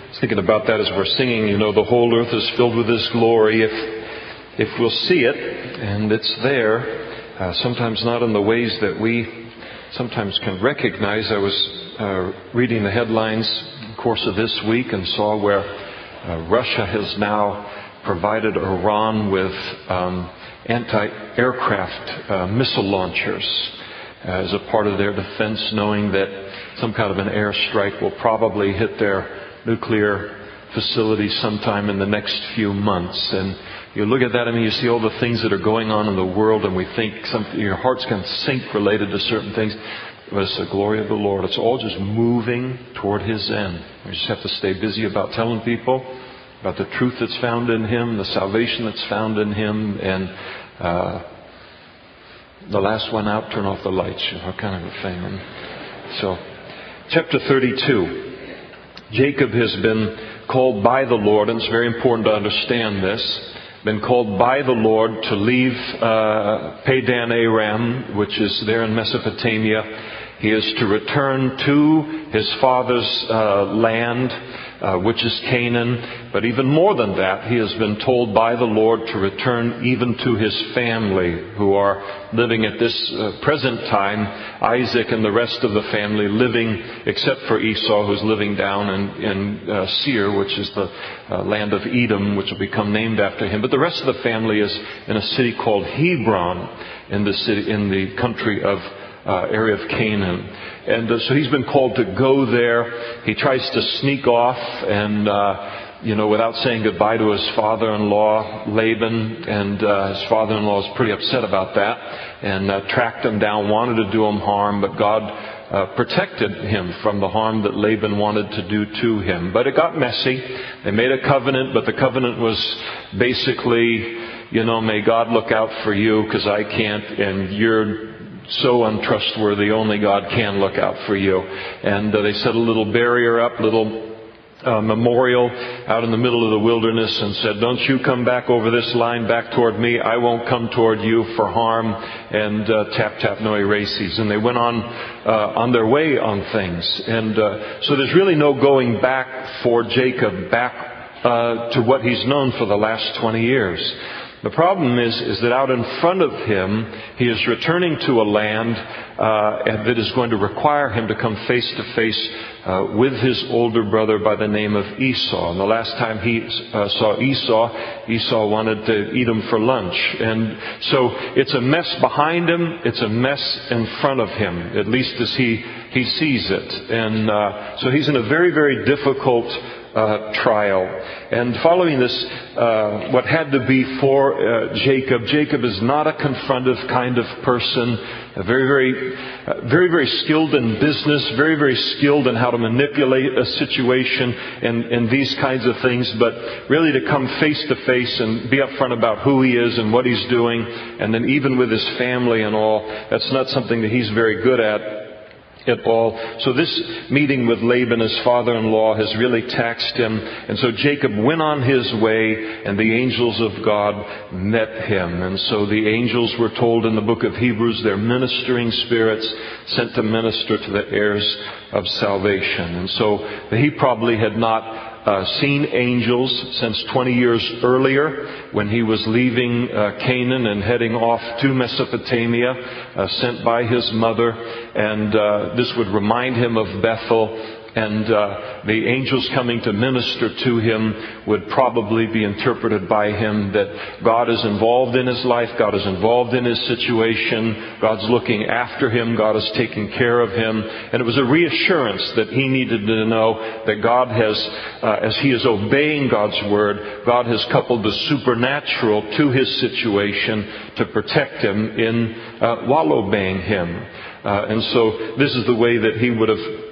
was thinking about that as we're singing, the whole earth is filled with His glory. If we'll see it, and it's there, sometimes not in the ways that we sometimes can recognize. I was reading the headlines in the course of this week and saw where Russia has now provided Iran with anti-aircraft missile launchers as a part of their defense, knowing that some kind of an airstrike will probably hit their nuclear facility sometime in the next few months. And you look at that, you see all the things that are going on in the world, and we think your heart's going to sink related to certain things. But it's the glory of the Lord. It's all just moving toward His end. We just have to stay busy about telling people about the truth that's found in Him, the salvation that's found in Him, and the last one out, turn off the lights, kind of a thing. And so, chapter 32. Jacob has been called by the Lord, and it's very important to understand this, been called by the Lord to leave Padan Aram, which is there in Mesopotamia. He is to return to his father's land, which is Canaan. But even more than that, he has been told by the Lord to return even to his family, who are living at this present time, Isaac and the rest of the family living, except for Esau, who's living down in Seir, which is the land of Edom, which will become named after him. But the rest of the family is in a city called Hebron, in the country of area of Canaan. And so he's been called to go there. He tries to sneak off and, without saying goodbye to his father-in-law, Laban. And his father-in-law is pretty upset about that and tracked him down, wanted to do him harm, but God protected him from the harm that Laban wanted to do to him. But it got messy. They made a covenant, but the covenant was basically, may God look out for you because I can't, and you're so untrustworthy, only God can look out for you. And they set a little barrier up, little memorial out in the middle of the wilderness, and said, don't you come back over this line back toward me. I won't come toward you for harm. And tap, tap, no erases. And they went on their way on things. And so there's really no going back for Jacob, back to what he's known for the last 20 years. The problem is that out in front of him, he is returning to a land that is going to require him to come face to face with his older brother by the name of Esau. And the last time he saw Esau wanted to eat him for lunch. And so it's a mess behind him. It's a mess in front of him, at least as he sees it. And so he's in a very, very difficult trial. And following this, what had to be for Jacob is not a confrontive kind of person, very skilled in business, very skilled in how to manipulate a situation and these kinds of things, but really to come face to face and be upfront about who he is and what he's doing, and then even with his family and all, that's not something that he's very good at all. So this meeting with Laban, his father-in-law, has really taxed him. And so Jacob went on his way, and the angels of God met him. And so the angels were told in the book of Hebrews, they're ministering spirits sent to minister to the heirs of salvation. And so he probably had not seen angels since 20 years earlier when he was leaving Canaan and heading off to Mesopotamia, sent by his mother. And this would remind him of Bethel. And the angels coming to minister to him would probably be interpreted by him that God is involved in his life, God is involved in his situation, God's looking after him, God is taking care of him. And it was a reassurance that he needed to know that God has, as he is obeying God's word, God has coupled the supernatural to his situation to protect him while obeying him. And so this is the way that he would have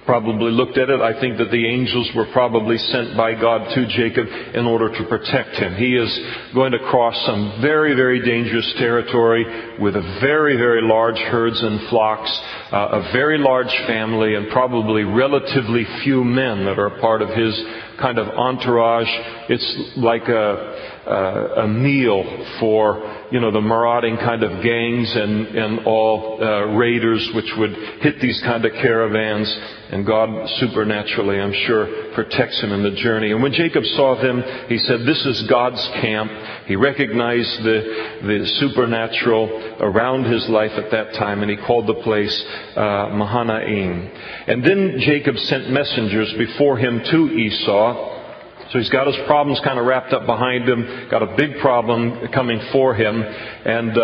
probably looked at it. I think that the angels were probably sent by God to Jacob in order to protect him. He is going to cross some very dangerous territory with very large herds and flocks, a very large family, and probably relatively few men that are part of his kind of entourage. It's like a meal for, the marauding kind of gangs and all raiders which would hit these kind of caravans. And God supernaturally, I'm sure, protects him in the journey. And when Jacob saw them, he said, "This is God's camp." He recognized the supernatural around his life at that time, and he called the place Mahanaim. And then Jacob sent messengers before him to Esau. So he's got his problems kind of wrapped up behind him, got a big problem coming for him. And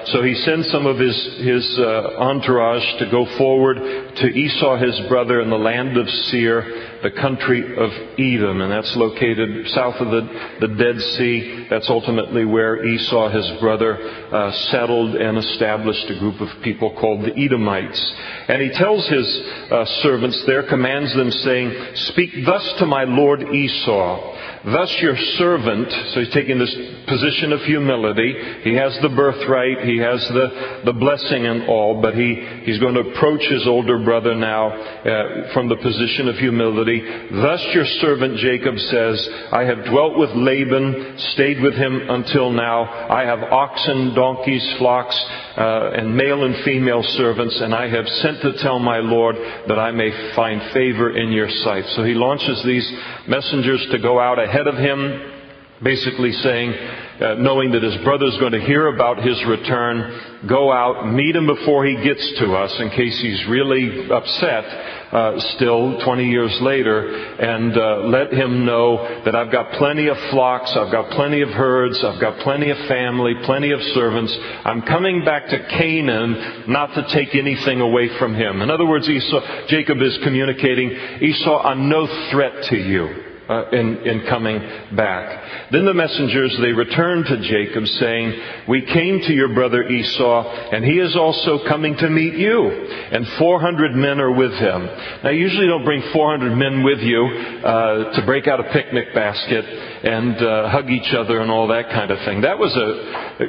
so he sends some of his entourage to go forward to Esau, his brother, in the land of Seir, the country of Edom. And that's located south of the Dead Sea. That's ultimately where Esau, his brother, settled and established a group of people called the Edomites. And he tells his servants there, commands them, saying, "Speak thus to my lord Esau. Thus your servant," so he's taking this position of humility. He has the birthright, he has the blessing and all, but he's going to approach his older brother now from the position of humility. "Thus your servant Jacob says, I have dwelt with Laban, stayed with him until now. I have oxen, donkeys, flocks, and male and female servants, and I have sent to tell my Lord that I may find favor in your sight." So he launches these messengers to go out ahead of him, basically saying, knowing that his brother's going to hear about his return, go out, meet him before he gets to us, in case he's really upset still 20 years later, and let him know that I've got plenty of flocks, I've got plenty of herds, I've got plenty of family, plenty of servants. I'm coming back to Canaan not to take anything away from him. In other words, Jacob is communicating, Esau, I'm no threat to you. In coming back. Then the messengers, they returned to Jacob saying, "We came to your brother Esau, and he is also coming to meet you, and 400 men are with him." Now, you usually don't bring 400 men with you to break out a picnic basket and hug each other and all that kind of thing. That was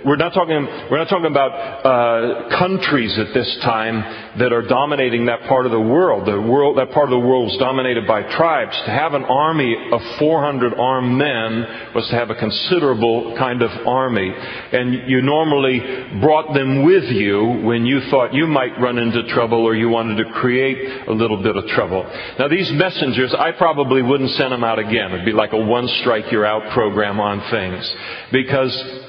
we're not talking about countries at this time that are dominating that part of the world. That part of the world was dominated by tribes. To have an army of 400 armed men was to have a considerable kind of army. And you normally brought them with you when you thought you might run into trouble or you wanted to create a little bit of trouble. Now these messengers, I probably wouldn't send them out again. It'd be like a one strike you're out program on things. Because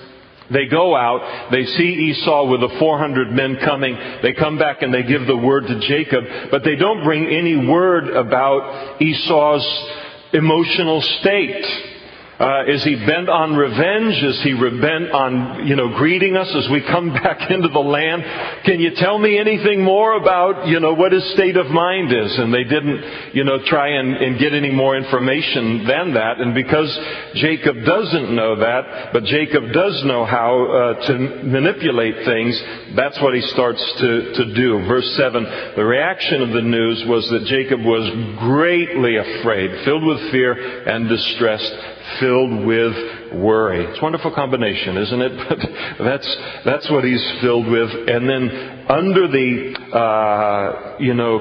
they go out, they see Esau with the 400 men coming, they come back and they give the word to Jacob, but they don't bring any word about Esau's emotional state. Is he bent on revenge? Is he bent on, greeting us as we come back into the land? Can you tell me anything more about, what his state of mind is? And they didn't, try and get any more information than that. And because Jacob doesn't know that, but Jacob does know how to manipulate things, that's what he starts to do. Verse 7, the reaction of the news was that Jacob was greatly afraid, filled with fear and distressed, filled with worry. It's a wonderful combination, isn't it? But that's what he's filled with. And then under the,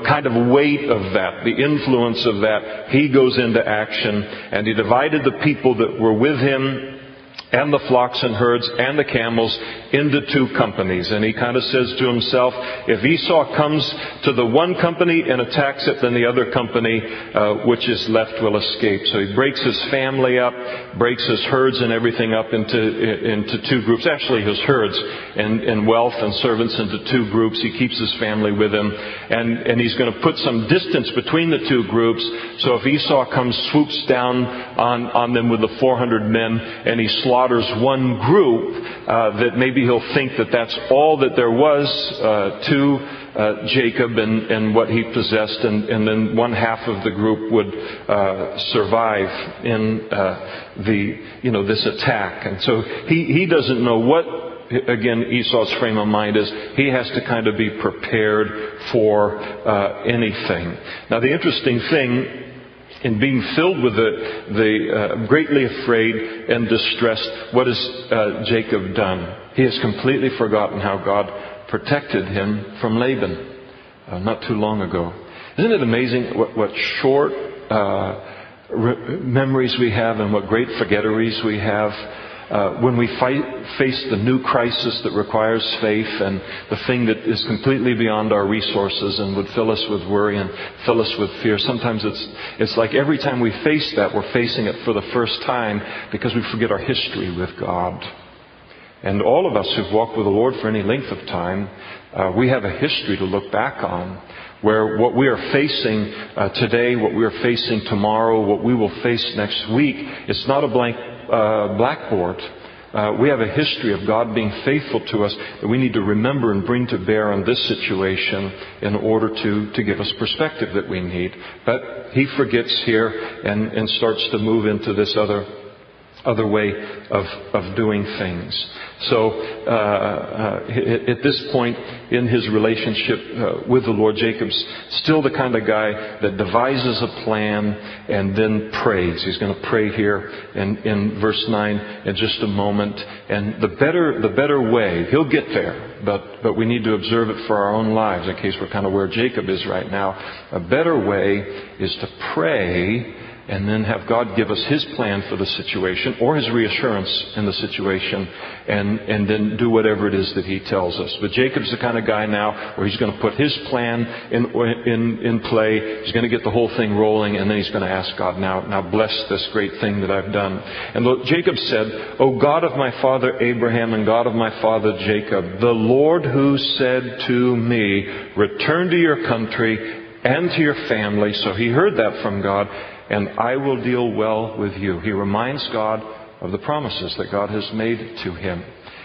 kind of weight of that, the influence of that, he goes into action, and he divided the people that were with him and the flocks and herds and the camels into two companies. And he kind of says to himself, if Esau comes to the one company and attacks it, then the other company which is left will escape. So he breaks his family up, breaks his herds and everything up into two groups. Actually, his herds and wealth and servants into two groups. He keeps his family with him. And he's going to put some distance between the two groups. So if Esau swoops down on them with the 400 men and he slaughters one group, that maybe he'll think that that's all that there was to Jacob and what he possessed, and then one half of the group would survive in this attack. And so he doesn't know what, again, Esau's frame of mind is. He has to kind of be prepared for anything. Now the interesting thing, in being filled with the greatly afraid and distressed, what has Jacob done? He has completely forgotten how God protected him from Laban not too long ago. Isn't it amazing what short memories we have and what great forgetteries we have. When we face the new crisis that requires faith and the thing that is completely beyond our resources and would fill us with worry and fill us with fear, sometimes it's like every time we face that, we're facing it for the first time because we forget our history with God. And all of us who've walked with the Lord for any length of time, we have a history to look back on, where what we are facing today, what we are facing tomorrow, what we will face next week, it's not a blank blackboard. We have a history of God being faithful to us that we need to remember and bring to bear on this situation in order to give us perspective that we need. But he forgets here and starts to move into this other way of doing things. So at this point in his relationship with the Lord, Jacob's still the kind of guy that devises a plan and then prays. He's going to pray here in verse 9 in just a moment. And the better way, he'll get there, but we need to observe it for our own lives in case we're kind of where Jacob is right now. A better way is to pray and then have God give us His plan for the situation or His reassurance in the situation and then do whatever it is that He tells us. But Jacob's the kind of guy now where he's going to put his plan in play. He's going to get the whole thing rolling, and then he's going to ask God, now bless this great thing that I've done. And Jacob said, O God of my father Abraham and God of my father Jacob, the Lord who said to me, return to your country and to your family. So he heard that from God. And I will deal well with you. He reminds God of the promises that God has made to him.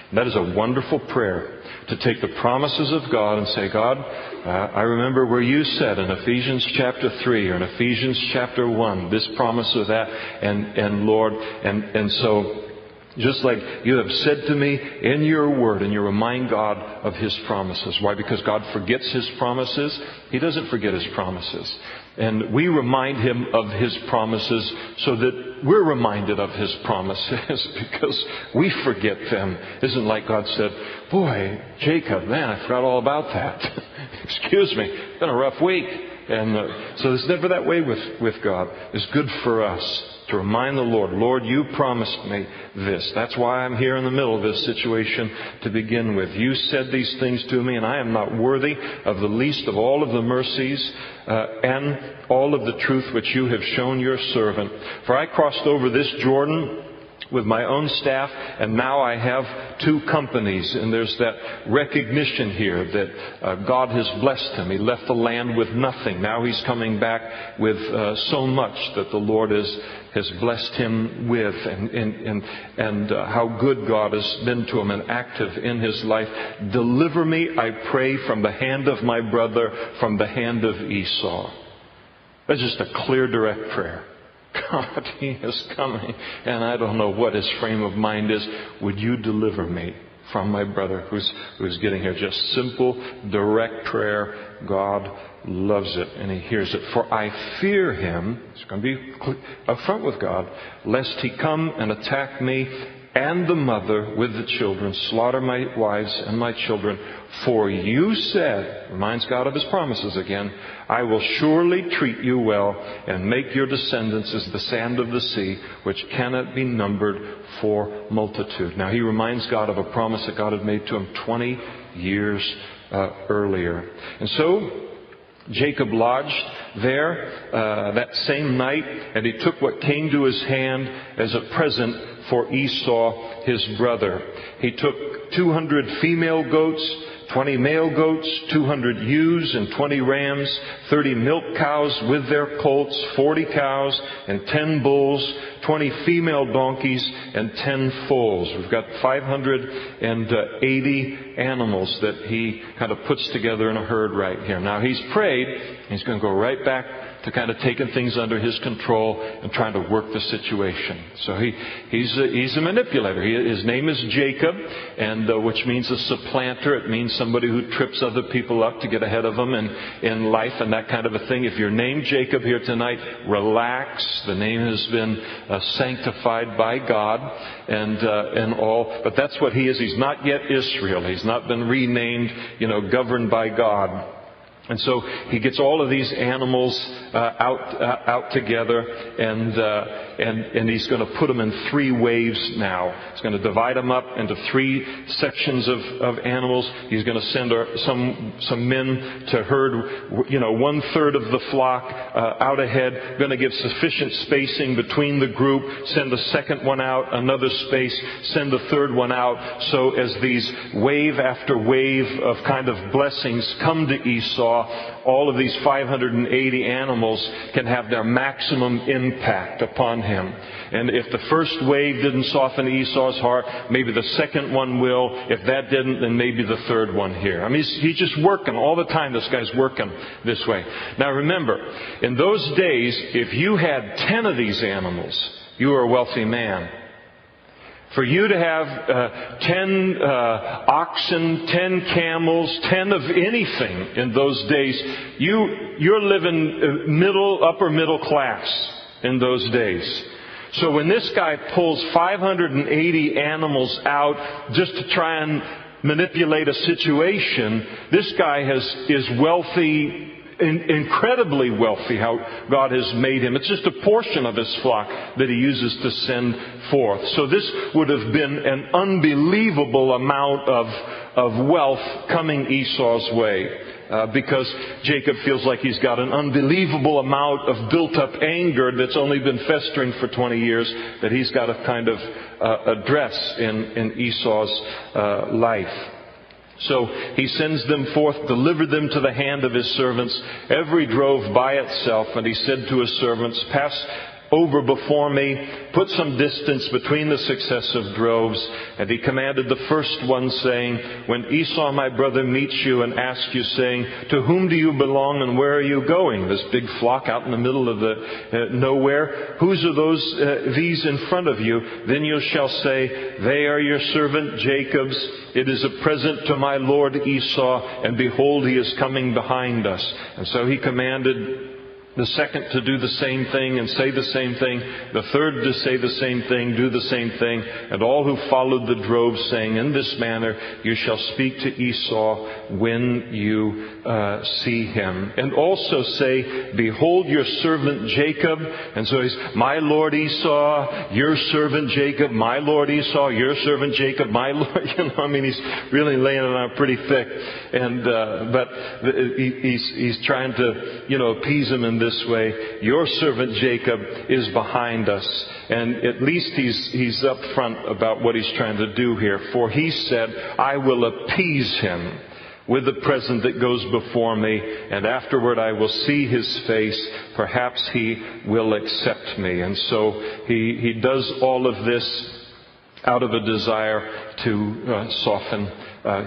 And that is a wonderful prayer, to take the promises of God and say, God, I remember where you said in Ephesians chapter 3 or in Ephesians chapter 1, this promise or that, and Lord, and so just like you have said to me in your word, and you remind God of His promises. Why? Because God forgets His promises. He doesn't forget His promises. And we remind Him of His promises so that we're reminded of His promises because we forget them. It isn't like God said, boy, Jacob, man, I forgot all about that. Excuse me, it's been a rough week. And so it's never that way with God. It's good for us to remind the Lord, you promised me this. That's why I'm here in the middle of this situation to begin with. You said these things to me, and I am not worthy of the least of all of the mercies and all of the truth which you have shown your servant. For I crossed over this Jordan with my own staff, and now I have two companies. And there's that recognition here that God has blessed him. He left the land with nothing. Now he's coming back with so much that the Lord has blessed him with, and how good God has been to him and active in his life. Deliver me, I pray, from the hand of my brother, from the hand of Esau. That's just a clear, direct prayer. God, he is coming, and I don't know what his frame of mind is. Would you deliver me from my brother who's getting here? Just simple, direct prayer. God loves it, and he hears it. For I fear him, it's going to be upfront with God, lest he come and attack me and the mother with the children, slaughter my wives and my children. For you said, reminds God of his promises again, I will surely treat you well and make your descendants as the sand of the sea, which cannot be numbered for multitude. Now he reminds God of a promise that God had made to him 20 years earlier. And so Jacob lodged there that same night, and he took what came to his hand as a present for Esau, his brother. He took 200 female goats, 20 male goats, 200 ewes and 20 rams, 30 milk cows with their colts, 40 cows and 10 bulls, 20 female donkeys and 10 foals. We've got 580 animals that he kind of puts together in a herd right here. Now he's prayed. He's going to go right back to kind of taking things under his control and trying to work the situation. So he's a manipulator. His name is Jacob, and which means a supplanter. It means somebody who trips other people up to get ahead of them in life and that kind of a thing. If you're named Jacob here tonight, relax. The name has been sanctified by God and all. But that's what he is. He's not yet Israel. He's not been renamed, governed by God. And so he gets all of these animals out together, and he's going to put them in 3 waves now. He's going to divide them up into 3 sections of animals. He's going to send some men to herd, 1/3 of the flock out ahead. Going to give sufficient spacing between the group. Send the second one out, another space. Send the third one out. So as these wave after wave of kind of blessings come to Esau, all of these 580 animals can have their maximum impact upon him. And if the first wave didn't soften Esau's heart, maybe the second one will. If that didn't, then maybe the third one here. I mean, he's just working all the time. This guy's working this way. Now remember, in those days, if you had 10 of these animals, you were a wealthy man. For you to have 10 oxen, 10 camels, 10 of anything in those days, you're living upper middle class in those days. So when this guy pulls 580 animals out just to try and manipulate a situation, this guy is wealthy, incredibly wealthy, how God has made him. It's just a portion of his flock that he uses to send forth. So this would have been an unbelievable amount of wealth coming Esau's way. Because Jacob feels like he's got an unbelievable amount of built-up anger that's only been festering for 20 years that he's got to kind of address in Esau's life. So he sends them forth, delivered them to the hand of his servants. Every drove by itself, and he said to his servants, "Pass over before me, put some distance between the successive droves." And he commanded the first one, saying, "When Esau my brother meets you and asks you, saying, 'To whom do you belong and where are you going?'" This big flock out in the middle of the nowhere. "Whose are these in front of you?" Then you shall say, "They are your servant Jacob's. It is a present to my lord Esau, and behold, he is coming behind us." And so he commanded the second to do the same thing and say the same thing. The third to say the same thing, do the same thing. And all who followed the drove, saying, "In this manner you shall speak to Esau when you see him. And also say, 'Behold your servant Jacob.'" And so he's, "My lord Esau, your servant Jacob. My lord Esau, your servant Jacob. My lord." I mean, he's really laying it on pretty thick. And but he's trying to, appease him in this way. "Your servant Jacob is behind us." And at least he's up front about what he's trying to do here. "For he said, I will appease him with the present that goes before me, and afterward I will see his face. Perhaps he will accept me." And so he does all of this out of a desire to soften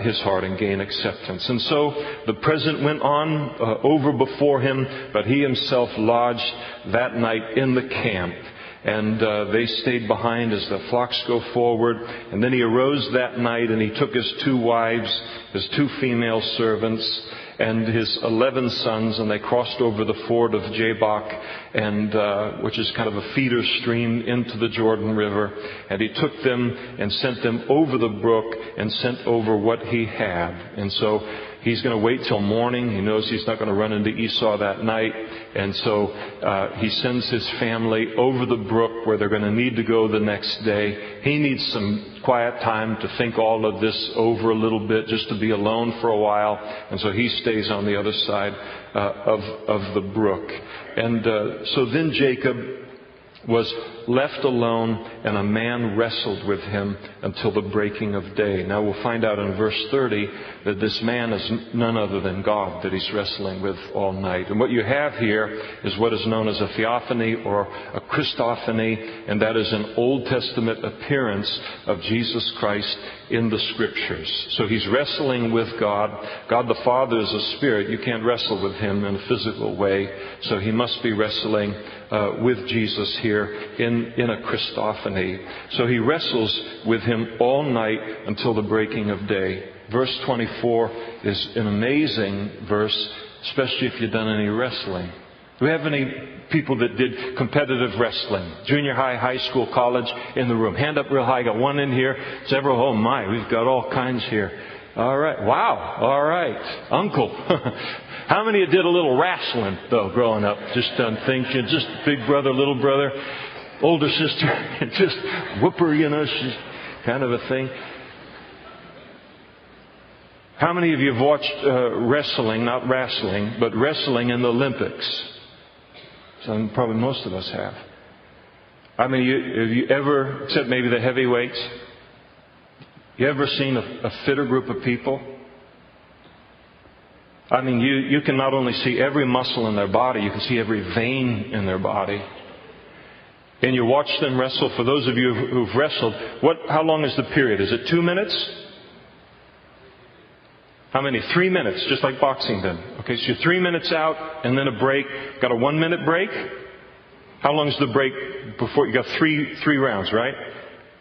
his heart and gain acceptance. And so the present went on over before him, but he himself lodged that night in the camp. And they stayed behind as the flocks go forward. And then he arose that night, and he took his 2 wives, his 2 female servants, and his 11 sons, and they crossed over the ford of Jabbok, and which is kind of a feeder stream into the Jordan River. And he took them and sent them over the brook and sent over what he had. And so he's going to wait till morning. He knows he's not going to run into Esau that night. And so he sends his family over the brook where they're going to need to go the next day. He needs some quiet time to think all of this over a little bit, just to be alone for a while. And so he stays on the other side of the brook. And so then Jacob was left alone, and a man wrestled with him until the breaking of day. Now we'll find out in verse 30 that this man is none other than God that he's wrestling with all night. And what you have here is what is known as a theophany or a Christophany, and that is an Old Testament appearance of Jesus Christ in the Scriptures. So he's wrestling with God. God the Father is a spirit. You can't wrestle with him in a physical way. So he must be wrestling with Jesus here in a Christophany. So he wrestles with him all night until the breaking of day. Verse 24 is an amazing verse, especially if you've done any wrestling. Do we have any people that did competitive wrestling? Junior high, high school, college in the room. Hand up real high. Got one in here. Several. Oh my, we've got all kinds here. All right. Wow. All right. Uncle. How many of you did a little wrestling, though, growing up? Just done things, just big brother, little brother, older sister, and just whoop her, she's kind of a thing. How many of you have watched wrestling, not wrestling, but wrestling in the Olympics? So probably most of us have. I mean, have you ever, except maybe the heavyweights, you ever seen a fitter group of people? I mean, you can not only see every muscle in their body, you can see every vein in their body. And you watch them wrestle. For those of you who've wrestled, how long is the period? Is it 2 minutes? How many? 3 minutes, just like boxing then. Okay, so you're 3 minutes out and then a break. Got a 1 minute break? How long is the break before? You got three rounds, right?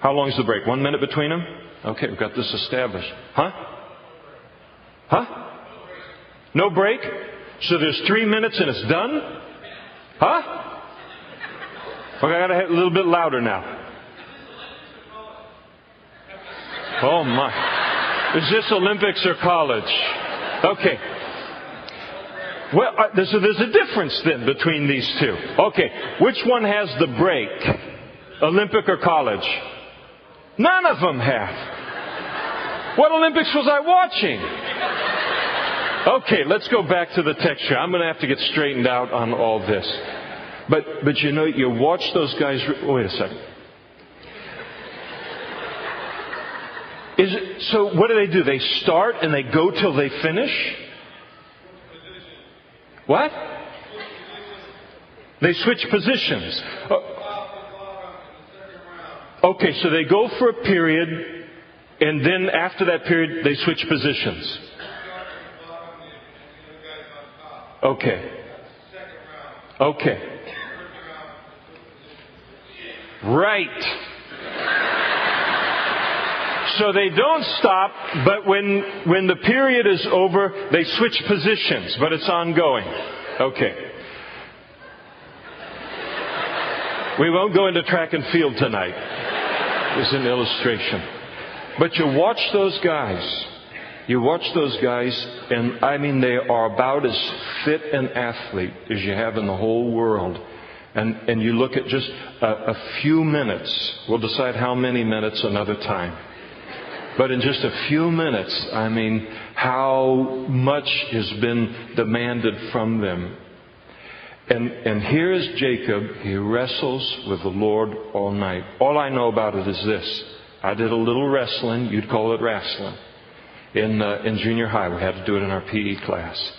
How long is the break? 1 minute between them? Okay, we've got this established. Huh? No break? So there's 3 minutes and it's done? Huh? Okay, I gotta hit a little bit louder now. Oh my. Is this Olympics or college? Okay. Well, so there's a difference then between these two. Okay, which one has the break? Olympic or college? None of them have. What Olympics was I watching? Okay, let's go back to the texture. I'm going to have to get straightened out on all this. But you watch those guys. Wait a second. So what do? They start and they go till they finish? What? They switch positions. Okay, so they go for a period, and then after that period, they switch positions. Okay. Okay. Right. So they don't stop, but when the period is over, they switch positions, but it's ongoing. Okay. We won't go into track and field tonight. It's an illustration. But you watch those guys. You watch those guys, and I mean, they are about as fit an athlete as you have in the whole world. And you look at just a few minutes. We'll decide how many minutes another time. But in just a few minutes, I mean, how much has been demanded from them. And here is Jacob. He wrestles with the Lord all night. All I know about it is this. I did a little wrestling. You'd call it wrestling. In junior high, we had to do it in our PE class.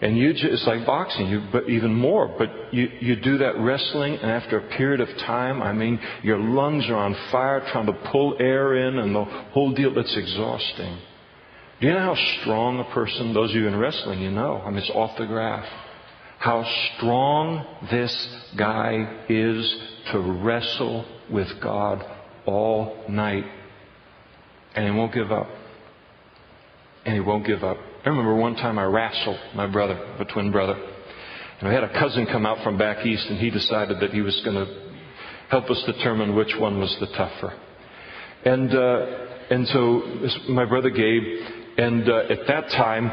And it's like boxing, but even more. But you do that wrestling, and after a period of time, I mean, your lungs are on fire trying to pull air in, and the whole deal, it's exhausting. Do you know how strong a person, those of you in wrestling, you know. I mean, it's off the graph. How strong this guy is to wrestle with God all night. And he won't give up. And he won't give up. I remember one time I wrestled my brother, a twin brother. And I had a cousin come out from back east, and he decided that he was going to help us determine which one was the tougher. And so my brother Gabe, and at that time,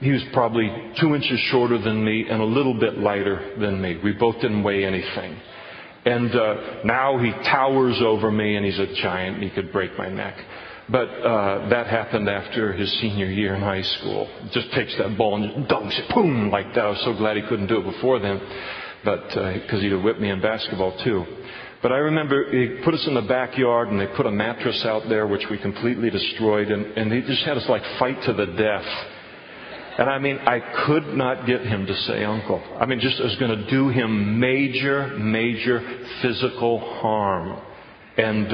he was probably 2 inches shorter than me and a little bit lighter than me. We both didn't weigh anything. And now he towers over me, and he's a giant. He could break my neck. But that happened after his senior year in high school. Just takes that ball and dunks it, boom, like that. I was so glad he couldn't do it before then, but because he'd have whipped me in basketball too. But I remember he put us in the backyard, and they put a mattress out there, which we completely destroyed, and they just had us like fight to the death. And I mean, I could not get him to say uncle. I mean, just it was going to do him major physical harm. And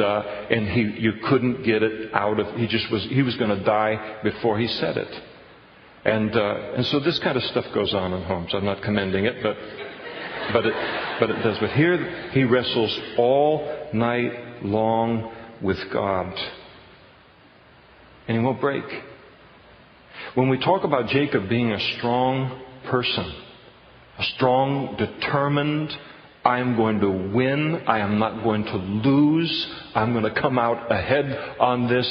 you couldn't get it out of, he was going to die before he said it. And so this kind of stuff goes on in homes. I'm not commending it, but it does. But here he wrestles all night long with God. And he won't break. When we talk about Jacob being a strong person, a strong, determined, I am going to win. I am not going to lose. I'm going to come out ahead on this.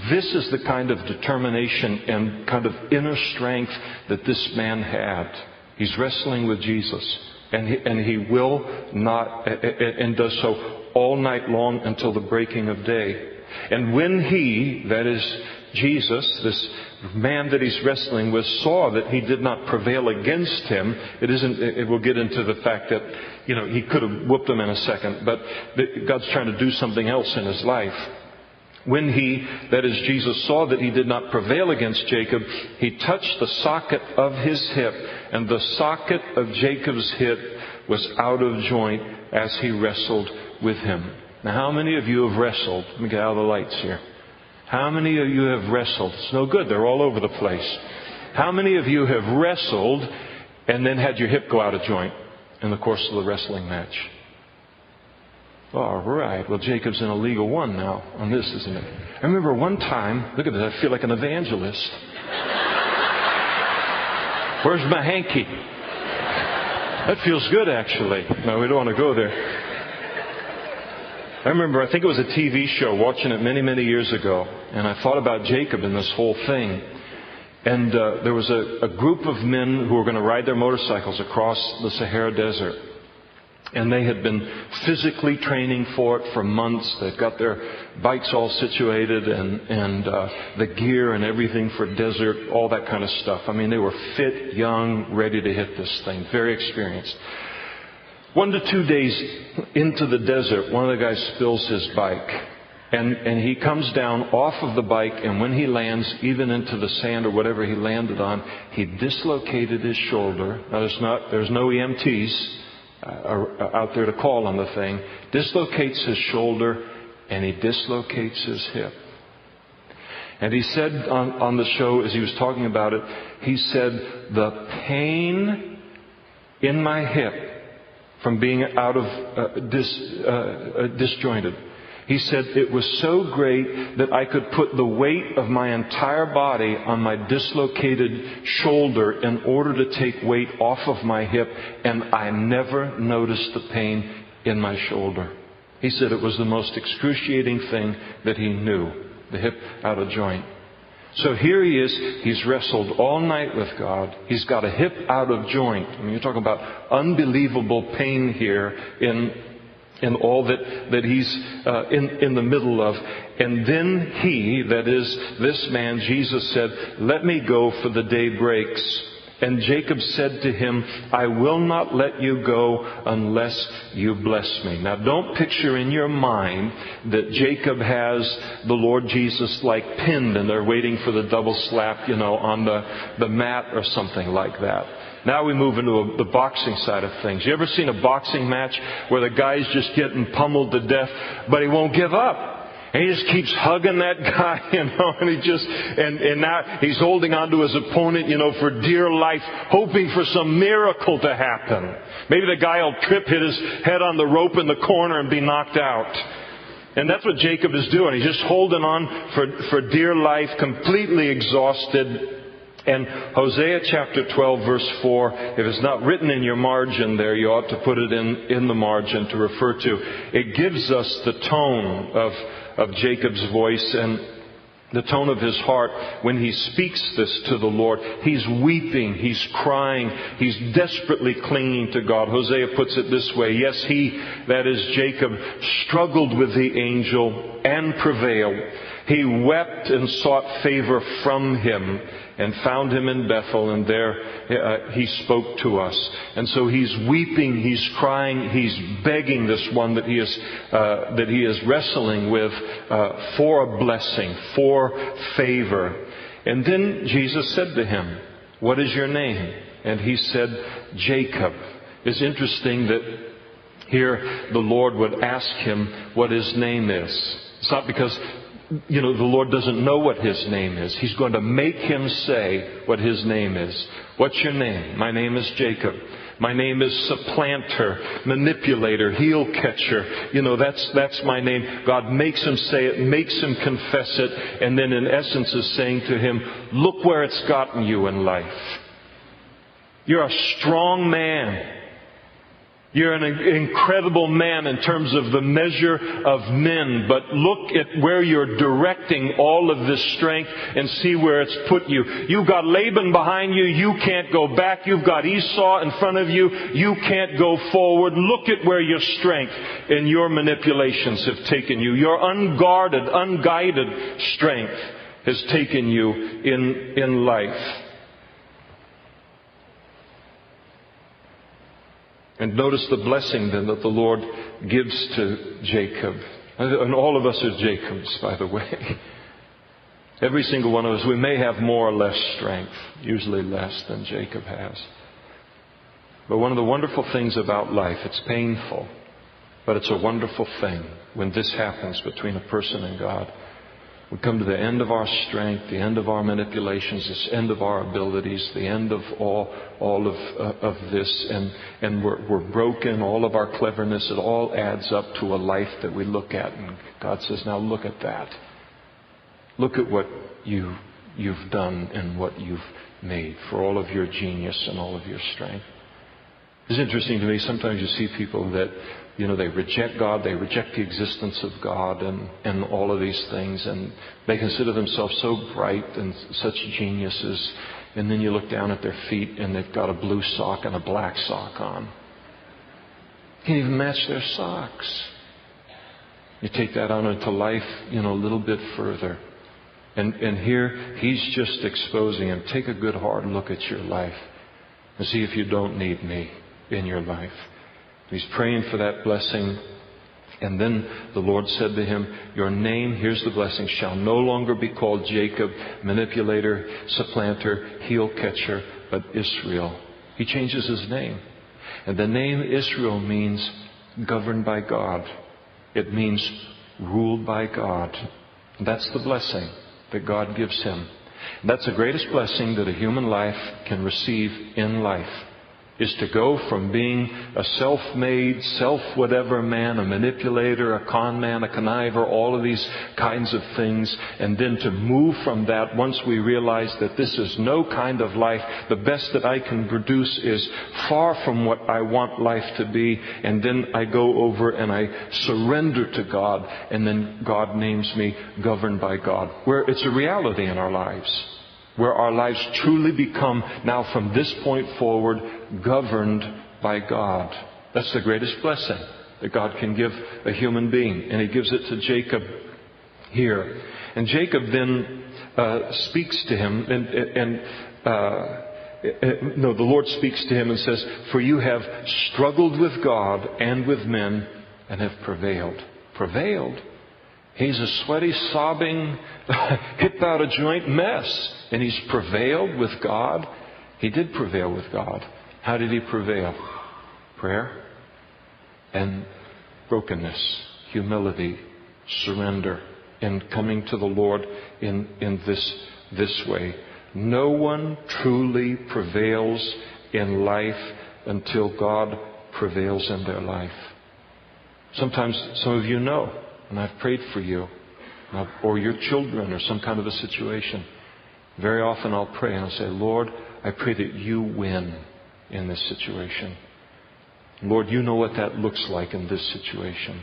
This is the kind of determination and kind of inner strength that this man had. He's wrestling with Jesus. And he will not, and does so all night long until the breaking of day. And when he, that is Jesus, this man that he's wrestling with, saw that he did not prevail against him, it will get into the fact that, he could have whooped him in a second, but God's trying to do something else in his life. When he, that is Jesus, saw that he did not prevail against Jacob, he touched the socket of his hip, and the socket of Jacob's hip was out of joint as he wrestled with him. Now, how many of you have wrestled? Let me get out of the lights here. How many of you have wrestled? It's no good. They're all over the place. How many of you have wrestled and then had your hip go out of joint in the course of the wrestling match? All right. Well, Jacob's in a legal one now on this, isn't it? I remember one time, look at this, I feel like an evangelist. Where's my hanky? That feels good, actually. No, we don't want to go there. I remember, I think it was a TV show, watching it many, many years ago, and I thought about Jacob and this whole thing. And there was a group of men who were going to ride their motorcycles across the Sahara Desert. And they had been physically training for it for months. They'd got their bikes all situated and the gear and everything for desert, all that kind of stuff. I mean, they were fit, young, ready to hit this thing, very experienced. 1 to 2 days into the desert, one of the guys spills his bike. And he comes down off of the bike, and when he lands, even into the sand or whatever he landed on, he dislocated his shoulder. Now, there's no EMTs out there to call on the thing. Dislocates his shoulder, and he dislocates his hip. And he said on the show, as he was talking about it, he said, the pain in my hip from being out of disjointed, he said it was so great that I could put the weight of my entire body on my dislocated shoulder in order to take weight off of my hip, and I never noticed the pain in my shoulder. He said it was the most excruciating thing that he knew, the hip out of joint. So here he is. He's wrestled all night with God. He's got a hip out of joint. I mean, you're talking about unbelievable pain here in all that he's in the middle of. And then he, that is this man, Jesus said, let me go, for the day breaks. And Jacob said to him, I will not let you go unless you bless me. Now, don't picture in your mind that Jacob has the Lord Jesus like pinned and they're waiting for the double slap, on the mat or something like that. Now we move into the boxing side of things. You ever seen a boxing match where the guy's just getting pummeled to death, but he won't give up? And he just keeps hugging that guy, and now he's holding on to his opponent, for dear life, hoping for some miracle to happen. Maybe the guy will trip, hit his head on the rope in the corner and be knocked out. And that's what Jacob is doing. He's just holding on for dear life, completely exhausted. And Hosea chapter 12 verse 4, if it's not written in your margin there, you ought to put it in the margin to refer to. It gives us the tone of Jacob's voice and the tone of his heart when he speaks this to the Lord. He's weeping, he's crying, he's desperately clinging to God. Hosea puts it this way, yes, he, that is Jacob, struggled with the angel and prevailed. He wept and sought favor from him and found him in Bethel, and there he spoke to us. And so he's weeping, he's crying, he's begging this one that he is wrestling with for a blessing, for favor. And then Jesus said to him, what is your name? And he said, Jacob. It's interesting that here the Lord would ask him what his name is. It's not because the Lord doesn't know what his name is. He's going to make him say what his name is. What's your name? My name is Jacob. My name is supplanter, manipulator, heel catcher. That's my name. God makes him say it, makes him confess it, and then in essence is saying to him, look where it's gotten you in life. You're a strong man. You're an incredible man in terms of the measure of men, but look at where you're directing all of this strength and see where it's put you. You've got Laban behind you. You can't go back. You've got Esau in front of you. You can't go forward. Look at where your strength and your manipulations have taken you. Your unguarded, unguided strength has taken you in life. And notice the blessing then that the Lord gives to Jacob. And all of us are Jacobs, by the way. Every single one of us, we may have more or less strength, usually less than Jacob has. But one of the wonderful things about life, it's painful, but it's a wonderful thing when this happens between a person and God. We come to the end of our strength, the end of our manipulations, the end of our abilities, the end of all of this, and we're broken, all of our cleverness, it all adds up to a life that we look at, and God says, now look at that. Look at what you've done and what you've made for all of your genius and all of your strength. It's interesting to me, sometimes you see people that, they reject God, they reject the existence of God and all of these things, and they consider themselves so bright and such geniuses, and then you look down at their feet and they've got a blue sock and a black sock on. Can't even match their socks. You take that on into life, a little bit further. And here, he's just exposing him. Take a good hard look at your life and see if you don't need me in your life. He's praying for that blessing. And then the Lord said to him, your name, here's the blessing, shall no longer be called Jacob, manipulator, supplanter, heel catcher, but Israel. He changes his name. And the name Israel means governed by God. It means ruled by God. And that's the blessing that God gives him. And that's the greatest blessing that a human life can receive in life. Is to go from being a self-made, self-whatever man, a manipulator, a con man, a conniver, all of these kinds of things, and then to move from that once we realize that this is no kind of life. The best that I can produce is far from what I want life to be, and then I go over and I surrender to God, and then God names me governed by God. Where it's a reality in our lives. Where our lives truly become, now from this point forward, governed by God. That's the greatest blessing that God can give a human being. And He gives it to Jacob here. And Jacob then speaks to him, the Lord speaks to him and says, for you have struggled with God and with men and have prevailed. Prevailed? He's a sweaty, sobbing, hip out of joint mess. And he's prevailed with God. He did prevail with God. How did he prevail? Prayer and brokenness, humility, surrender, and coming to the Lord in this way. No one truly prevails in life until God prevails in their life. Sometimes some of you know, and I've prayed for you, or your children, or some kind of a situation. Very often I'll pray and I'll say, Lord, I pray that you win in this situation. Lord, you know what that looks like in this situation.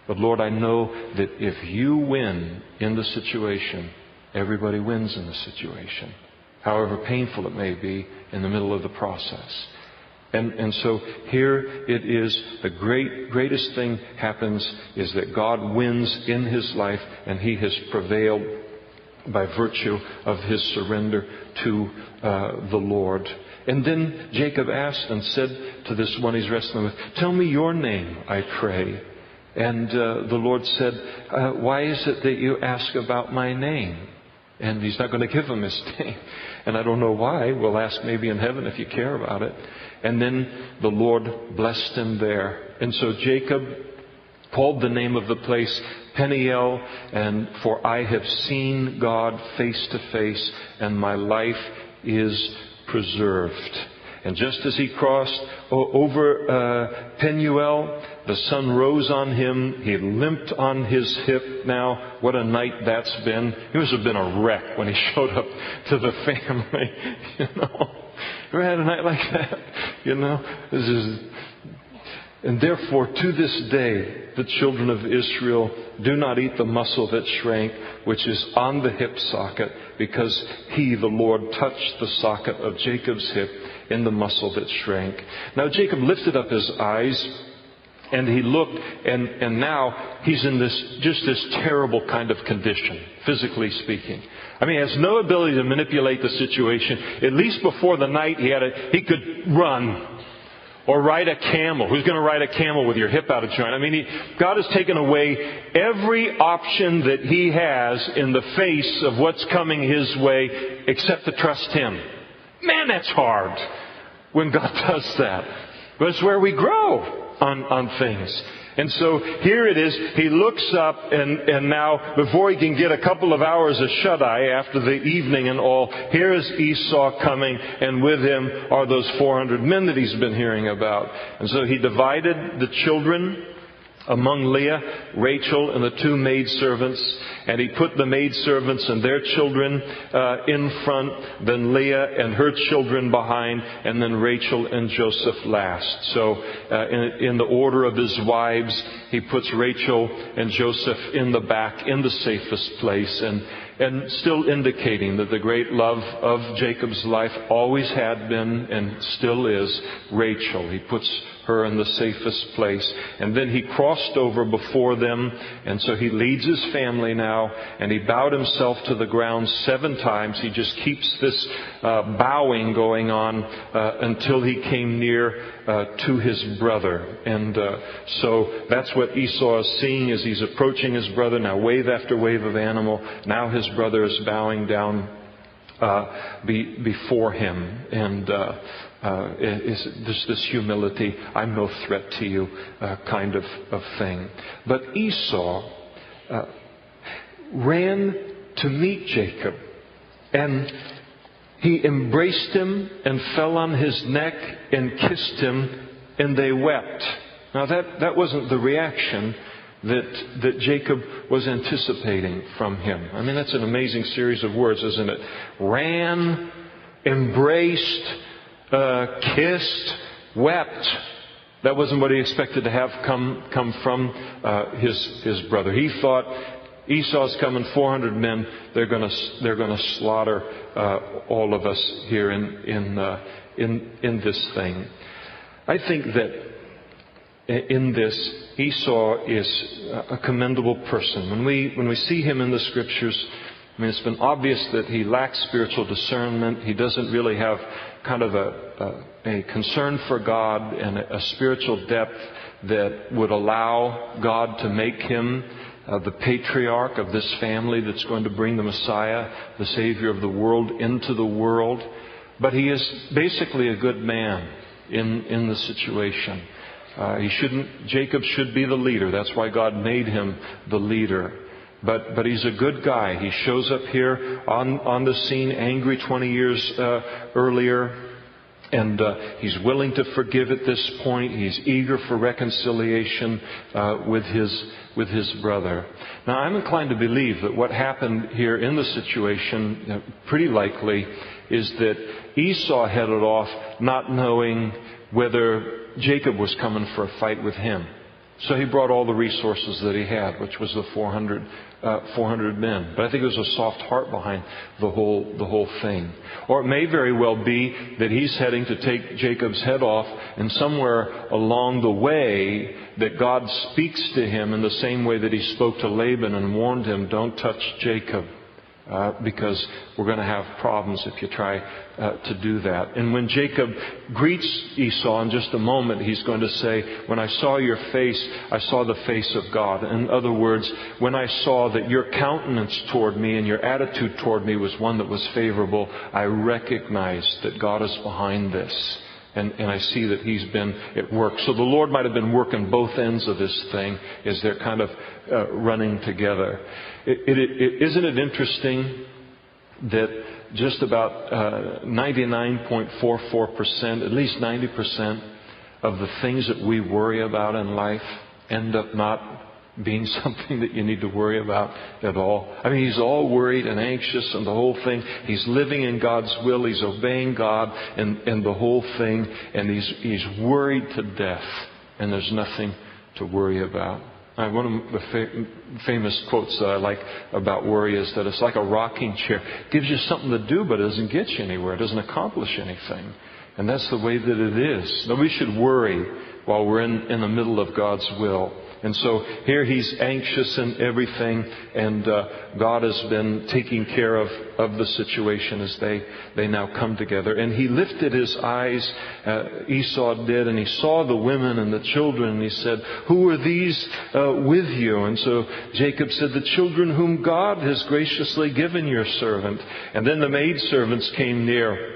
But Lord, I know that if you win in the situation, everybody wins in the situation. However painful it may be in the middle of the process. And so here it is, the greatest thing happens is that God wins in his life, and he has prevailed by virtue of his surrender to the Lord. And then Jacob asked and said to this one he's wrestling with, tell me your name, I pray. And the Lord said, why is it that you ask about my name? And he's not going to give him his name. And I don't know why. We'll ask maybe in heaven if you care about it. And then the Lord blessed him there. And so Jacob called the name of the place Peniel, and for I have seen God face to face, and my life is preserved. And just as he crossed over Penuel, the sun rose on him. He limped on his hip. Now, what a night that's been. He must have been a wreck when he showed up to the family. Ever had a night like that? This is And therefore, to this day, the children of Israel do not eat the muscle that shrank, which is on the hip socket, because He, the Lord, touched the socket of Jacob's hip in the muscle that shrank. Now Jacob lifted up his eyes, and he looked, and now he's in this terrible kind of condition, physically speaking. I mean, he has no ability to manipulate the situation. At least before the night, he could run or ride a camel. Who's going to ride a camel with your hip out of joint? I mean, God has taken away every option that he has in the face of what's coming his way, except to trust Him. Man, that's hard when God does that. But it's where we grow on things. And so here it is. He looks up, and now, before he can get a couple of hours of shut-eye after the evening and all, here is Esau coming, and with him are those 400 men that he's been hearing about. And so he divided the children among Leah, Rachel, and the 2 maidservants. And he put the maidservants and their children in front, then Leah and her children behind, and then Rachel and Joseph last. So in the order of his wives, he puts Rachel and Joseph in the back, in the safest place, and still indicating that the great love of Jacob's life always had been and still is Rachel. He puts her in the safest place. And then he crossed over before them, and so he leads his family now, and he bowed himself to the ground 7 times. He just keeps this bowing going on until he came near to his brother. And so that's what Esau is seeing as he's approaching his brother. Now wave after wave of animal. Now his brother is bowing down before him. And there's this humility, I'm no threat to you kind of thing. But Esau ran to meet Jacob, and he embraced him and fell on his neck and kissed him, and they wept. Now that wasn't the reaction that Jacob was anticipating from him. I mean, that's an amazing series of words, isn't it? Ran, embraced, kissed, wept. That wasn't what he expected to have come from his brother. He thought, Esau's coming, 400 men. They're going to slaughter all of us here in this thing. I think that in this, Esau is a commendable person. When we see him in the Scriptures, I mean, it's been obvious that he lacks spiritual discernment. He doesn't really have kind of a concern for God and a spiritual depth that would allow God to make him the patriarch of this family that's going to bring the Messiah, the Savior of the world, into the world. But he is basically a good man in the situation. Jacob should be the leader. That's why God made him the leader. But he's a good guy. He shows up here on the scene, angry 20 years earlier. And he's willing to forgive at this point. He's eager for reconciliation with his brother. Now, I'm inclined to believe that what happened here in the situation, pretty likely, is that Esau headed off not knowing whether Jacob was coming for a fight with him. So he brought all the resources that he had, which was the 400 men. But I think there's a soft heart behind the whole thing. Or it may very well be that he's heading to take Jacob's head off, and somewhere along the way that God speaks to him in the same way that he spoke to Laban and warned him, don't touch Jacob. Because we're going to have problems if you try to do that. And when Jacob greets Esau in just a moment, he's going to say, when I saw your face, I saw the face of God. In other words, when I saw that your countenance toward me and your attitude toward me was one that was favorable, I recognized that God is behind this. And I see that He's been at work. So the Lord might have been working both ends of this thing as they're kind of running together. Isn't it interesting that just about 99.44%, at least 90% of the things that we worry about in life end up not being something that you need to worry about at all? I mean, he's all worried and anxious and the whole thing. He's living in God's will. He's obeying God and the whole thing. And he's worried to death and there's nothing to worry about. One of the famous quotes that I like about worry is that it's like a rocking chair. It gives you something to do, but it doesn't get you anywhere. It doesn't accomplish anything. And that's the way that it is. Nobody should worry while we're in the middle of God's will. And so here he's anxious in everything, and God has been taking care of the situation as they now come together. And he lifted his eyes, Esau did, and he saw the women and the children, and he said, "Who are these with you?" And so Jacob said, "The children whom God has graciously given your servant." And then the maidservants came near,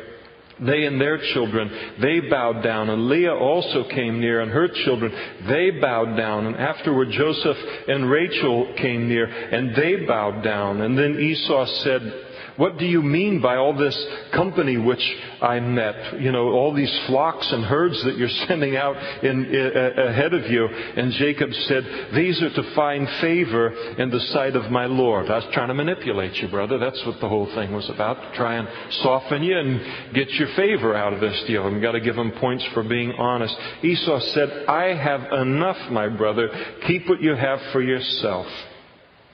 they and their children, they bowed down. And Leah also came near, and her children, they bowed down. And afterward Joseph and Rachel came near, and they bowed down. And then Esau said, "What do you mean by all this company which I met? You know, all these flocks and herds that you're sending out ahead of you." And Jacob said, "These are to find favor in the sight of my Lord." I was trying to manipulate you, brother. That's what the whole thing was about. To try and soften you and get your favor out of this deal. And we've got to give him points for being honest. Esau said, "I have enough, my brother. Keep what you have for yourself."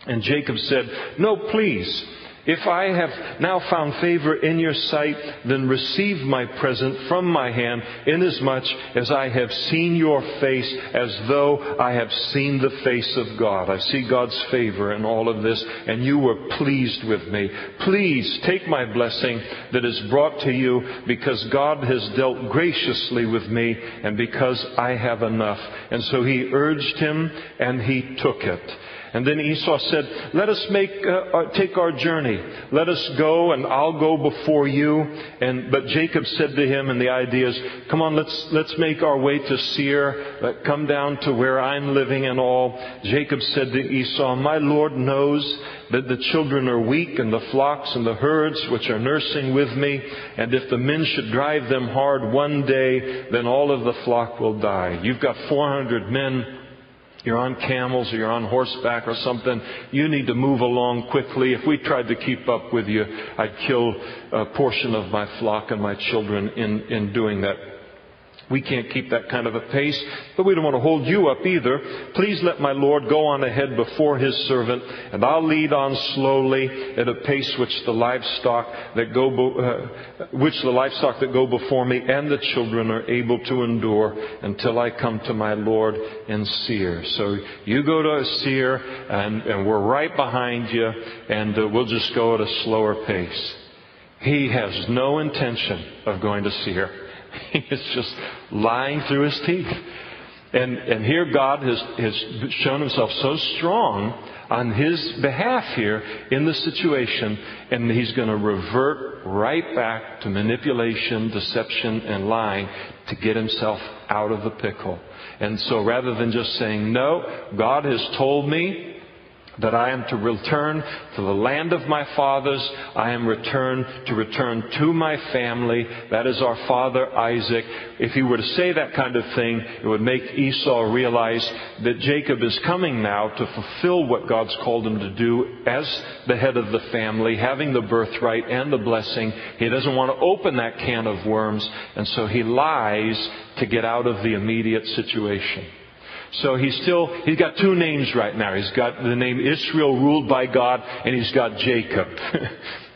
And Jacob said, "No, please. If I have now found favor in your sight, then receive my present from my hand, inasmuch as I have seen your face as though I have seen the face of God." I see God's favor in all of this, and you were pleased with me. "Please take my blessing that is brought to you, because God has dealt graciously with me, and because I have enough." And so he urged him, and he took it. And then Esau said, "Let us take our journey. Let us go, and I'll go before you." But Jacob said to him, and the idea is, "Come on, let's make our way to Seir. Come down to where I'm living and all." Jacob said to Esau, "My Lord knows that the children are weak, and the flocks and the herds which are nursing with me. And if the men should drive them hard one day, then all of the flock will die." You've got 400 men. You're on camels or you're on horseback or something. You need to move along quickly. If we tried to keep up with you, I'd kill a portion of my flock and my children in doing that. We can't keep that kind of a pace, but we don't want to hold you up either. Please let my Lord go on ahead before his servant, and I'll lead on slowly at a pace which the livestock that go before me and the children are able to endure until I come to my Lord in Seir. So you go to Seir, and we're right behind you, and we'll just go at a slower pace. He has no intention of going to Seir. He is just lying through his teeth. And here God has shown himself so strong on his behalf here in the situation, and he's going to revert right back to manipulation, deception, and lying to get himself out of the pickle. And so rather than just saying, "No, God has told me that I am to return to the land of my fathers. I am to return to my family. That is our father Isaac." If he were to say that kind of thing, it would make Esau realize that Jacob is coming now to fulfill what God's called him to do as the head of the family, having the birthright and the blessing. He doesn't want to open that can of worms, and so he lies to get out of the immediate situation. So he's got two names right now. He's got the name Israel, ruled by God, and he's got Jacob.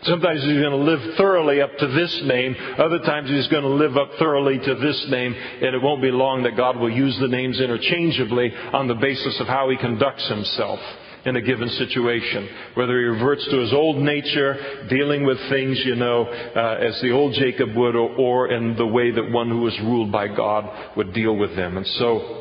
Sometimes he's going to live thoroughly up to this name. Other times he's going to live up thoroughly to this name. And it won't be long that God will use the names interchangeably on the basis of how he conducts himself in a given situation. Whether he reverts to his old nature, dealing with things, as the old Jacob would, or in the way that one who was ruled by God would deal with them. And so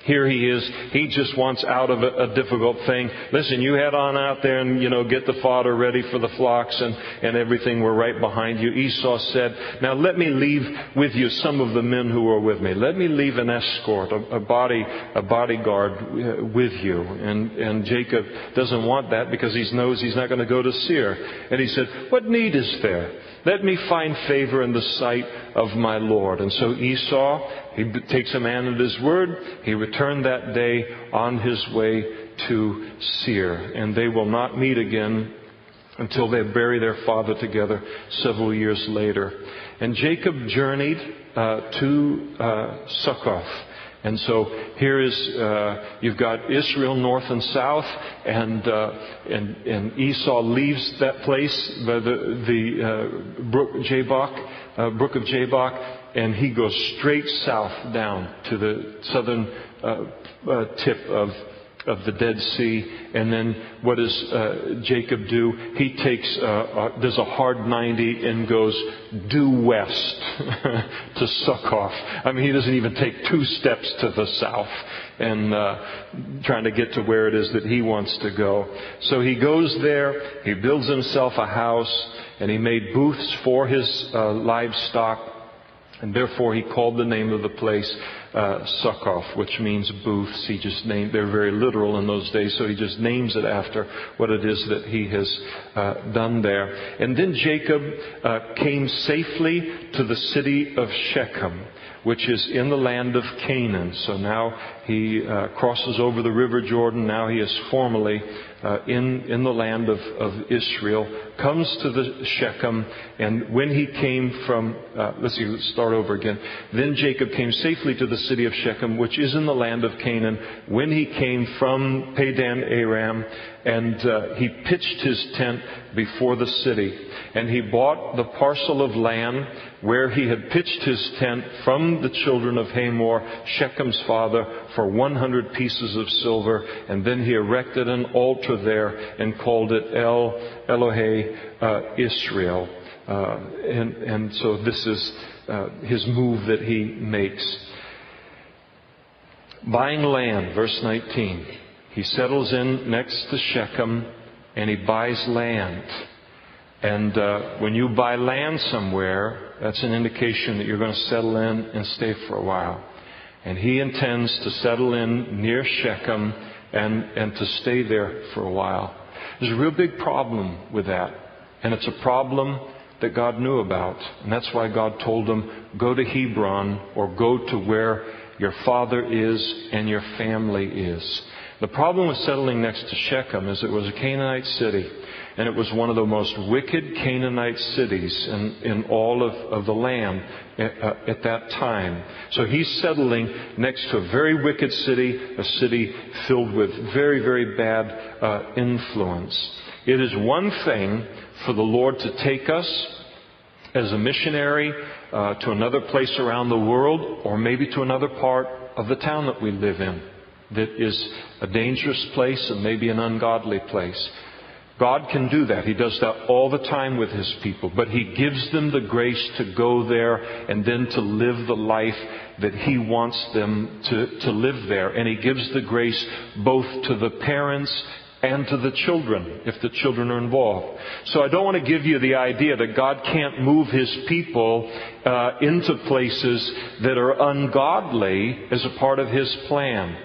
here he is. He just wants out of a difficult thing. Listen, you head on out there and, get the fodder ready for the flocks and everything. We're right behind you. Esau said, "Now let me leave with you some of the men who are with me. Let me leave an escort, a bodyguard with you." And Jacob doesn't want that because he knows he's not going to go to Seir. And he said, "What need is there? Let me find favor in the sight of my Lord." And so Esau, he takes a man at his word. He returned that day on his way to Seir. And they will not meet again until they bury their father together several years later. And Jacob journeyed to Succoth. And so here is, you've got Israel north and south, and Esau leaves that place by the brook of Jabbok, and he goes straight south down to the southern tip of the Dead Sea. And then what does Jacob do? He does a hard 90 and goes due west to Succoth. I mean, he doesn't even take 2 steps to the south and trying to get to where it is that he wants to go. So he goes there, he builds himself a house, and he made booths for his livestock. And therefore he called the name of the place Succoth, which means booths. He just named, they're very literal in those days, so he just names it after what it is that he has done there. And then Jacob came safely to the city of Shechem, which is in the land of Canaan. So now he crosses over the river Jordan. Now he is formally in the land of Israel, comes to the Shechem, and when he came from, let's start over again. Then Jacob came safely to the city of Shechem, which is in the land of Canaan, when he came from Padan Aram, and he pitched his tent before the city. And he bought the parcel of land where he had pitched his tent from the children of Hamor, Shechem's father, for 100 pieces of silver. And then he erected an altar there and called it El Elohe Israel. And so this is his move that he makes. Buying land, verse 19. He settles in next to Shechem and he buys land. And when you buy land somewhere, that's an indication that you're going to settle in and stay for a while. And he intends to settle in near Shechem and to stay there for a while. There's a real big problem with that. And it's a problem that God knew about. And that's why God told him, go to Hebron, or go to where your father is and your family is. The problem with settling next to Shechem is it was a Canaanite city. And it was one of the most wicked Canaanite cities in all of the land at that time. So he's settling next to a very wicked city, a city filled with very, very bad influence. It is one thing for the Lord to take us as a missionary to another place around the world, or maybe to another part of the town that we live in that is a dangerous place and maybe an ungodly place. God can do that. He does that all the time with His people. But He gives them the grace to go there and then to live the life that He wants them to live there. And He gives the grace both to the parents and to the children, if the children are involved. So I don't want to give you the idea that God can't move His people into places that are ungodly as a part of His plan.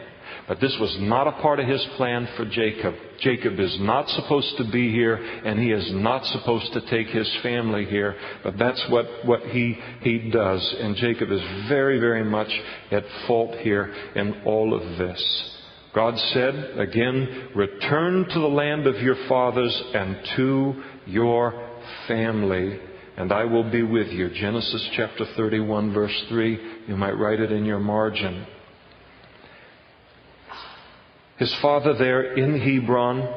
But this was not a part of His plan for Jacob. Jacob is not supposed to be here, and he is not supposed to take his family here. But that's what he does. And Jacob is very, very much at fault here in all of this. God said, again, return to the land of your fathers and to your family, and I will be with you. Genesis chapter 31, verse 3. You might write it in your margin. His father there in Hebron,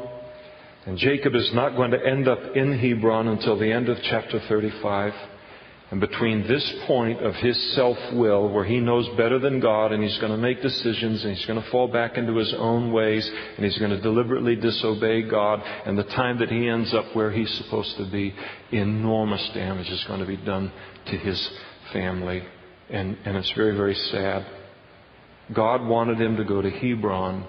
and Jacob is not going to end up in Hebron until the end of chapter 35. And between this point of his self-will, where he knows better than God, and he's going to make decisions, and he's going to fall back into his own ways, and he's going to deliberately disobey God, and the time that he ends up where he's supposed to be, enormous damage is going to be done to his family. And it's very, very sad. God wanted him to go to Hebron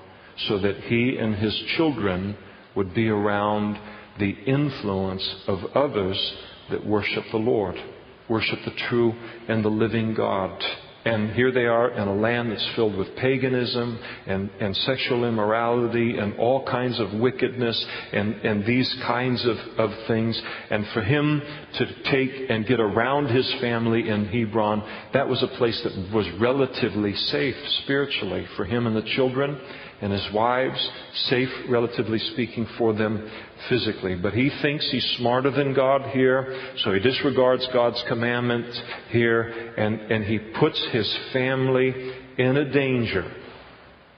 so that he and his children would be around the influence of others that worship the Lord, worship the true and the living God. And here they are in a land that's filled with paganism and sexual immorality and all kinds of wickedness and these kinds of things. And for him to take and get around his family in Hebron, that was a place that was relatively safe spiritually for him and the children and his wives, safe, relatively speaking, for them physically. But he thinks he's smarter than God here, so he disregards God's commandment here, and he puts his family in a danger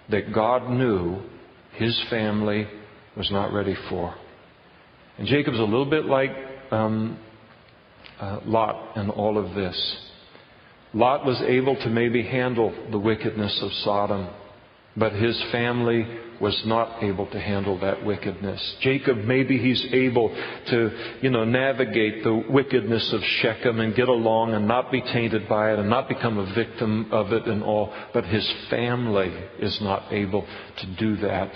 that God knew his family was not ready for. And Jacob's a little bit like Lot in all of this. Lot was able to maybe handle the wickedness of Sodom, but his family was not able to handle that wickedness. Jacob, maybe he's able to, navigate the wickedness of Shechem and get along and not be tainted by it and not become a victim of it and all, but his family is not able to do that.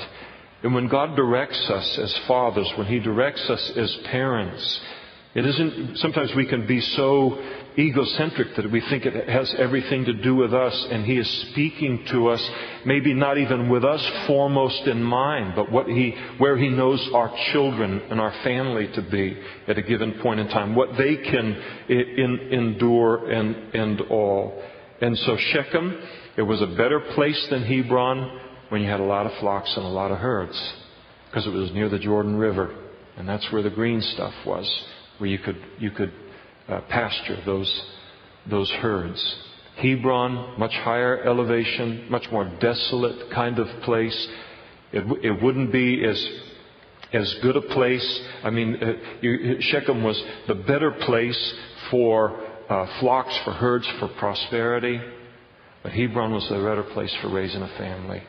And when God directs us as fathers, when he directs us as parents, it isn't, sometimes we can be so egocentric that we think it has everything to do with us, and he is speaking to us, maybe not even with us foremost in mind, but where he knows our children and our family to be at a given point in time, what they can endure and all. And so Shechem, it was a better place than Hebron when you had a lot of flocks and a lot of herds, because it was near the Jordan River, and that's where the green stuff was, where you could pasture those herds. Hebron, much higher elevation, much more desolate kind of place. It wouldn't be as good a place. Shechem was the better place for flocks, for herds, for prosperity. But Hebron was the better place for raising a family.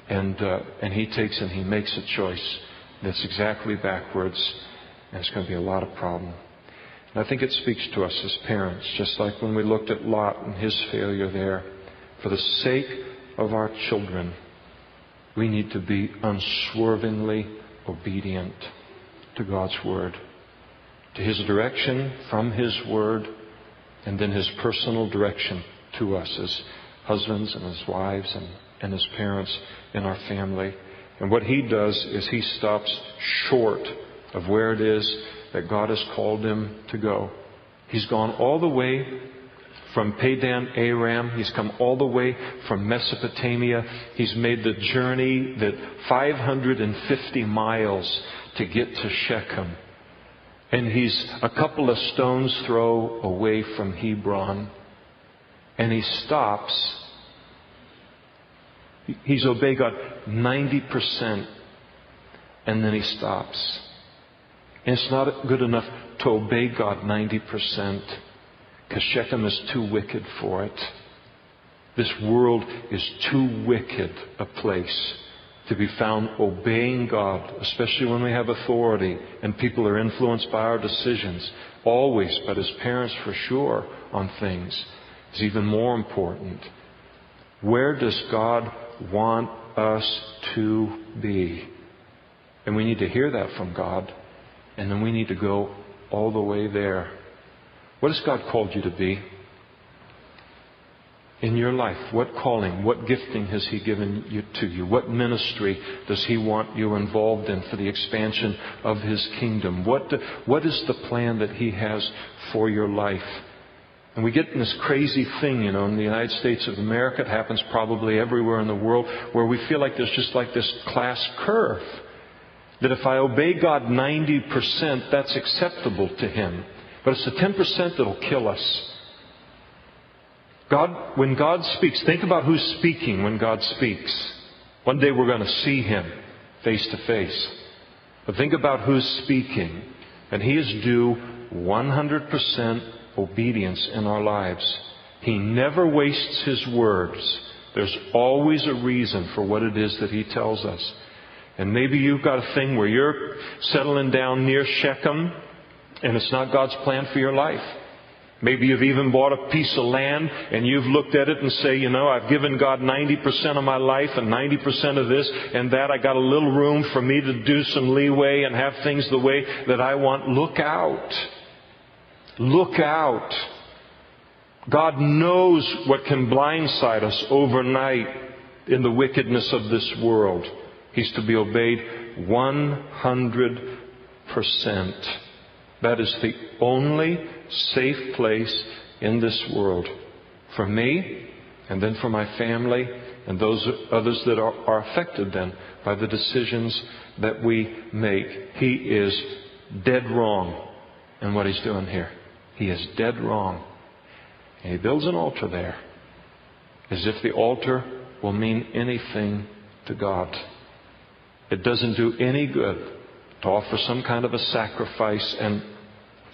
And he takes and he makes a choice that's exactly backwards. And it's going to be a lot of problem. And I think it speaks to us as parents, just like when we looked at Lot and his failure there. For the sake of our children, we need to be unswervingly obedient to God's Word, to His direction from His Word, and then His personal direction to us as husbands and as wives and as parents in our family. And what He does is He stops short of where it is that God has called him to go. He's gone all the way from Padan Aram. He's come all the way from Mesopotamia. He's made the journey that 550 miles to get to Shechem. And he's a couple of stones throw away from Hebron. And he stops. He's obeyed God 90%. And then he stops. And it's not good enough to obey God 90%, because Shechem is too wicked for it. This world is too wicked a place to be found obeying God, especially when we have authority and people are influenced by our decisions, always, but as parents for sure, on things, is even more important. Where does God want us to be? And we need to hear that from God. And then we need to go all the way there. What has God called you to be in your life? What calling, what gifting has He given to you? What ministry does He want you involved in for the expansion of His kingdom? What is the plan that He has for your life? And we get in this crazy thing, in the United States of America. It happens probably everywhere in the world, where we feel like there's just like this class curve. That if I obey God 90%, that's acceptable to Him. But it's the 10% that'll kill us. When God speaks, think about who's speaking when God speaks. One day we're going to see Him face to face. But think about who's speaking. And He is due 100% obedience in our lives. He never wastes His words. There's always a reason for what it is that He tells us. And maybe you've got a thing where you're settling down near Shechem and it's not God's plan for your life. Maybe you've even bought a piece of land and you've looked at it and say, I've given God 90% of my life and 90% of this and that. I got a little room for me to do some leeway and have things the way that I want. Look out. Look out. God knows what can blindside us overnight in the wickedness of this world. He's to be obeyed 100%. That is the only safe place in this world for me and then for my family and those others that are affected then by the decisions that we make. He is dead wrong in what He's doing here. He is dead wrong. And He builds an altar there. as if the altar will mean anything to God. It doesn't do any good to offer some kind of a sacrifice and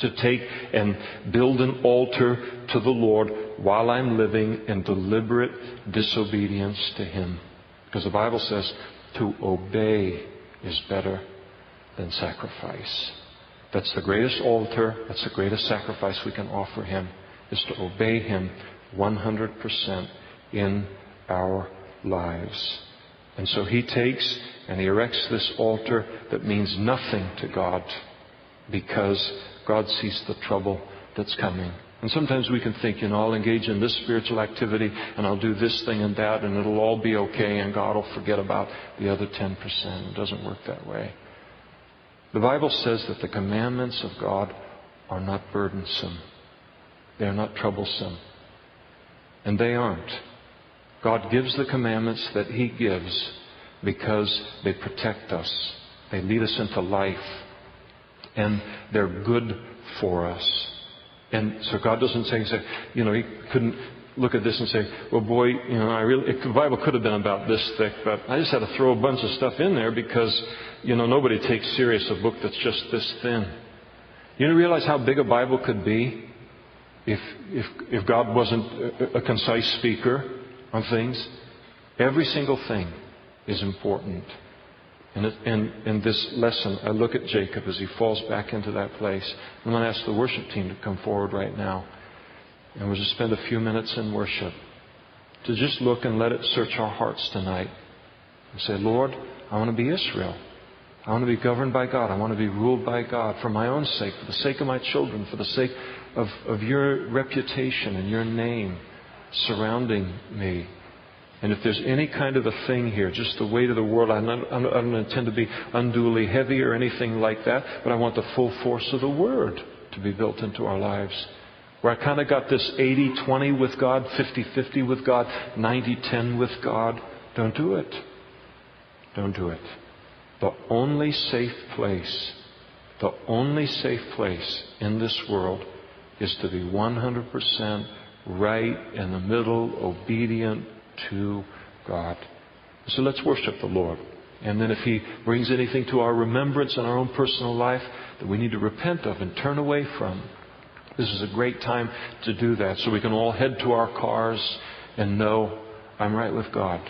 to take and build an altar to the Lord while I'm living in deliberate disobedience to Him. Because the Bible says to obey is better than sacrifice. That's the greatest altar, that's the greatest sacrifice we can offer Him, is to obey Him 100% in our lives. And so He takes and He erects this altar that means nothing to God because God sees the trouble that's coming. And sometimes we can think, I'll engage in this spiritual activity and I'll do this thing and that and it'll all be okay and God will forget about the other 10%. It doesn't work that way. The Bible says that the commandments of God are not burdensome. They are not troublesome. And they aren't. God gives the commandments that He gives because they protect us. They lead us into life. And they're good for us. And so God doesn't say, He couldn't look at this and say, well, boy, the Bible could have been about this thick, but I just had to throw a bunch of stuff in there because, nobody takes serious a book that's just this thin. You realize how big a Bible could be if God wasn't a concise speaker on things? Every single thing is important. And in this lesson, I look at Jacob as he falls back into that place. I'm going to ask the worship team to come forward right now. And we'll just spend a few minutes in worship to just look and let it search our hearts tonight. And say, Lord, I want to be Israel. I want to be governed by God. I want to be ruled by God for my own sake, for the sake of my children, for the sake of your reputation and your name surrounding me. And if there's any kind of a thing here, just the weight of the world, I don't intend to be unduly heavy or anything like that, but I want the full force of the Word to be built into our lives. Where I kind of got this 80-20 with God, 50-50 with God, 90-10 with God. Don't do it. Don't do it. The only safe place in this world is to be 100% right in the middle, obedient to God. So let's worship the Lord. And then if He brings anything to our remembrance in our own personal life that we need to repent of and turn away from, this is a great time to do that so we can all head to our cars and know I'm right with God.